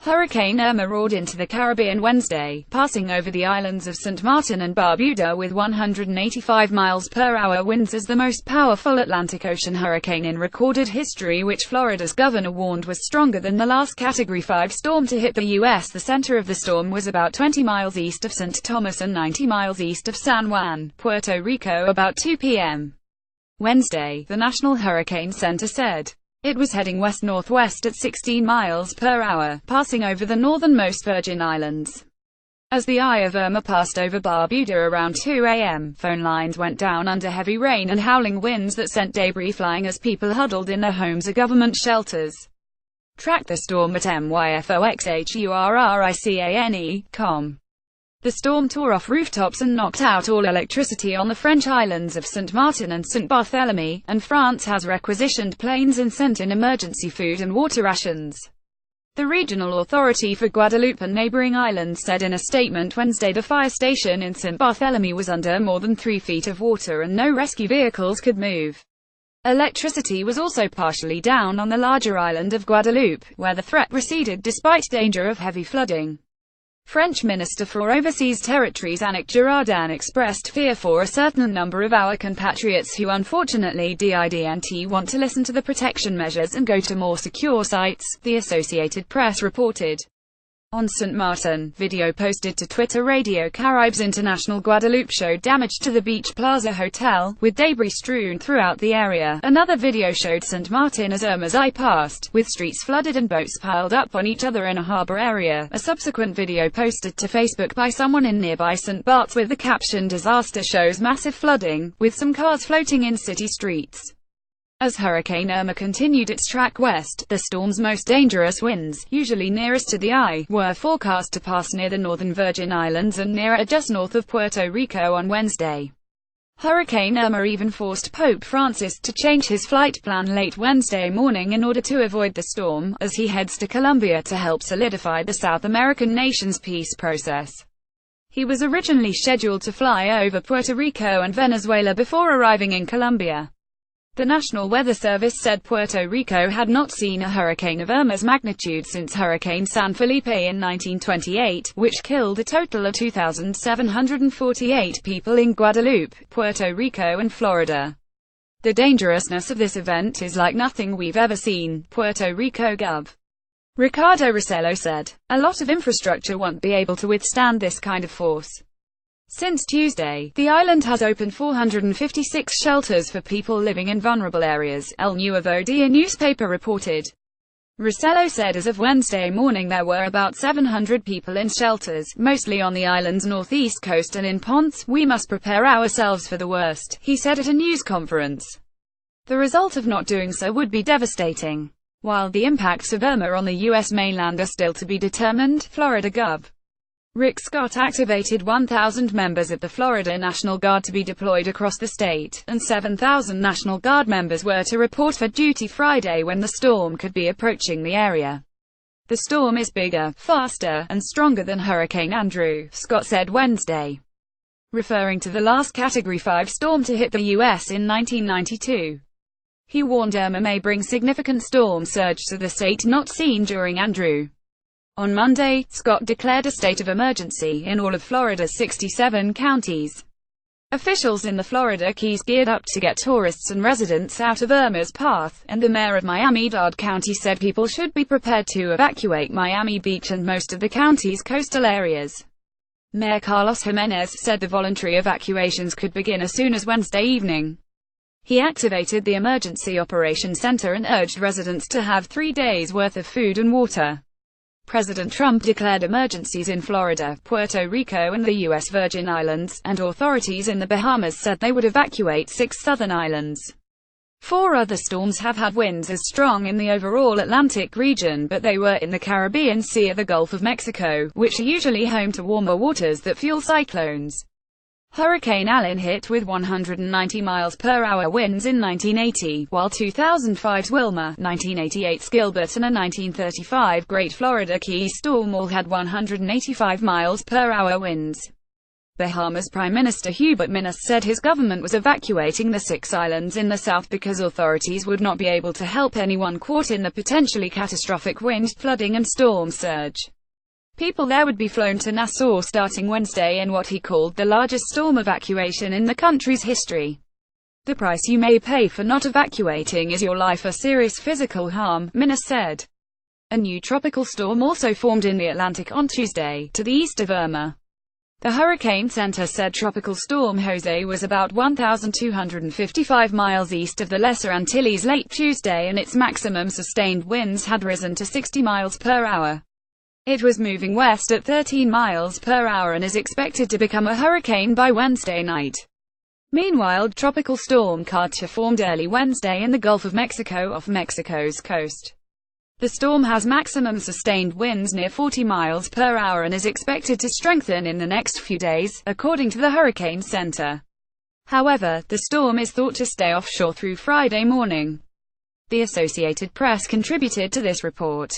Hurricane Irma roared into the Caribbean Wednesday, passing over the islands of St. Martin and Barbuda with 185 miles per hour winds as the most powerful Atlantic Ocean hurricane in recorded history, which Florida's governor warned was stronger than the last Category 5 storm to hit the U.S. The center of the storm was about 20 miles east of St. Thomas and 90 miles east of San Juan, Puerto Rico about 2 p.m. Wednesday, the National Hurricane Center said. It was heading west-northwest at 16 miles per hour, passing over the northernmost Virgin Islands. As the eye of Irma passed over Barbuda around 2 a.m., phone lines went down under heavy rain and howling winds that sent debris flying as people huddled in their homes or government shelters. Track the storm at myfoxhurricane.com. The storm tore off rooftops and knocked out all electricity on the French islands of St. Martin and St. Barthélemy, and France has requisitioned planes and sent in emergency food and water rations. The regional authority for Guadeloupe and neighboring islands said in a statement Wednesday the fire station in St. Barthélemy was under more than 3 feet of water and no rescue vehicles could move. Electricity was also partially down on the larger island of Guadeloupe, where the threat receded despite danger of heavy flooding. French Minister for Overseas Territories Annick Girardin expressed fear for a certain number of our compatriots who unfortunately didn't want to listen to the protection measures and go to more secure sites, the Associated Press reported. On St. Martin, video posted to Twitter Radio Caraïbes International Guadeloupe showed damage to the Beach Plaza Hotel, with debris strewn throughout the area. Another video showed St. Martin as Irma's eye passed, with streets flooded and boats piled up on each other in a harbor area. A subsequent video posted to Facebook by someone in nearby St. Bart's with the caption "Disaster shows massive flooding," with some cars floating in city streets. As Hurricane Irma continued its track west, the storm's most dangerous winds, usually nearest to the eye, were forecast to pass near the northern Virgin Islands and nearer just north of Puerto Rico on Wednesday. Hurricane Irma even forced Pope Francis to change his flight plan late Wednesday morning in order to avoid the storm, as he heads to Colombia to help solidify the South American nation's peace process. He was originally scheduled to fly over Puerto Rico and Venezuela before arriving in Colombia. The National Weather Service said Puerto Rico had not seen a hurricane of Irma's magnitude since Hurricane San Felipe in 1928, which killed a total of 2,748 people in Guadeloupe, Puerto Rico and Florida. The dangerousness of this event is like nothing we've ever seen, Puerto Rico Gov. Ricardo Rossello said. A lot of infrastructure won't be able to withstand this kind of force. Since Tuesday, the island has opened 456 shelters for people living in vulnerable areas, El Nuevo Dia newspaper reported. Rossello said as of Wednesday morning there were about 700 people in shelters, mostly on the island's northeast coast and in Ponce. We must prepare ourselves for the worst, he said at a news conference. The result of not doing so would be devastating. While the impacts of Irma on the U.S. mainland are still to be determined, Florida Gov. Rick Scott activated 1,000 members of the Florida National Guard to be deployed across the state, and 7,000 National Guard members were to report for duty Friday when the storm could be approaching the area. The storm is bigger, faster, and stronger than Hurricane Andrew, Scott said Wednesday, referring to the last Category 5 storm to hit the U.S. in 1992. He warned Irma may bring significant storm surge to the state not seen during Andrew. On Monday, Scott declared a state of emergency in all of Florida's 67 counties. Officials in the Florida Keys geared up to get tourists and residents out of Irma's path, and the mayor of Miami-Dade County said people should be prepared to evacuate Miami Beach and most of the county's coastal areas. Mayor Carlos Jimenez said the voluntary evacuations could begin as soon as Wednesday evening. He activated the Emergency Operations Center and urged residents to have 3 days' worth of food and water. President Trump declared emergencies in Florida, Puerto Rico and the U.S. Virgin Islands, and authorities in the Bahamas said they would evacuate 6 southern islands. 4 other storms have had winds as strong in the overall Atlantic region, but they were in the Caribbean Sea or the Gulf of Mexico, which are usually home to warmer waters that fuel cyclones. Hurricane Allen hit with 190 miles per hour winds in 1980, while 2005's Wilma, 1988's Gilbert and a 1935 Great Florida Keys storm all had 185 miles per hour winds. Bahamas Prime Minister Hubert Minnis said his government was evacuating the 6 islands in the south because authorities would not be able to help anyone caught in the potentially catastrophic wind, flooding and storm surge. People there would be flown to Nassau starting Wednesday in what he called the largest storm evacuation in the country's history. The price you may pay for not evacuating is your life or serious physical harm, Minnis said. A new tropical storm also formed in the Atlantic on Tuesday, to the east of Irma. The Hurricane Center said Tropical Storm Jose was about 1,255 miles east of the Lesser Antilles late Tuesday and its maximum sustained winds had risen to 60 miles per hour. It was moving west at 13 miles per hour and is expected to become a hurricane by Wednesday night. Meanwhile, Tropical Storm Katia formed early Wednesday in the Gulf of Mexico off Mexico's coast. The storm has maximum sustained winds near 40 miles per hour and is expected to strengthen in the next few days, according to the Hurricane Center. However, the storm is thought to stay offshore through Friday morning. The Associated Press contributed to this report.